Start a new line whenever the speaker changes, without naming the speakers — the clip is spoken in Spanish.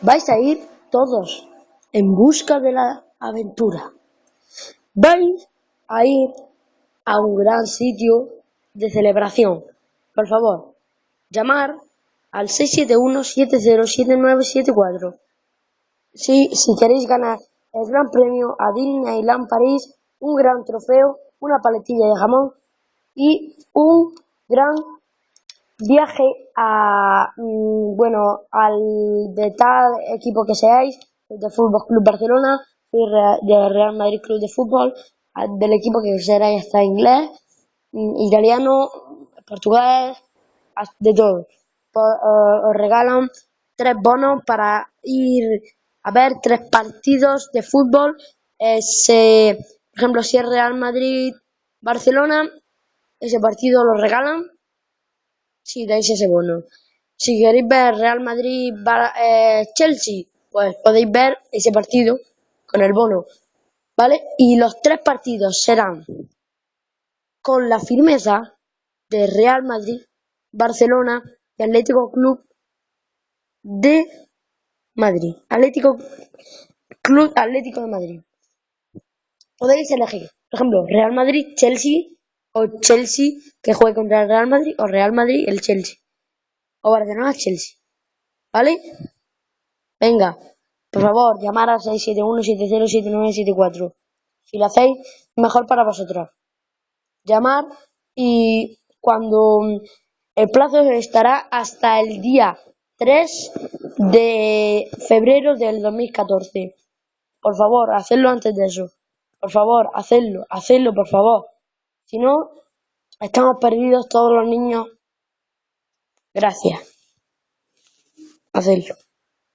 Vais a ir todos en busca de la aventura. Vais a ir a un gran sitio de celebración. Por favor, llamar al 671-707974. Si queréis ganar el gran premio a Disneyland París, un gran trofeo, una paletilla de jamón y un gran viaje al de tal equipo que seáis, de Fútbol Club Barcelona, de Real Madrid Club de Fútbol, del equipo que seáis, hasta inglés, italiano, portugués, de todo. Os regalan 3 bonos para ir a ver 3 partidos de fútbol. Por ejemplo, si es Real Madrid-Barcelona, ese partido lo regalan si dais ese bono. Si queréis ver Real Madrid-Chelsea, pues podéis ver ese partido con el bono, ¿vale? Y los 3 partidos serán con la firmeza de Real Madrid, Barcelona y Atlético Club de Madrid. Atlético de Madrid. Podéis elegir, por ejemplo, Real Madrid-Chelsea o Chelsea que juegue contra el Real Madrid o Real Madrid el Chelsea o Barcelona-Chelsea, ¿vale? Venga, por favor, llamar al 671-707974. Si lo hacéis, mejor para vosotros. Llamar y cuando el plazo estará hasta el día 3 de febrero del 2014. Por favor, hacedlo antes de eso. Por favor, hacedlo, por favor. Si no, estamos perdidos todos los niños. Gracias. Hacedlo.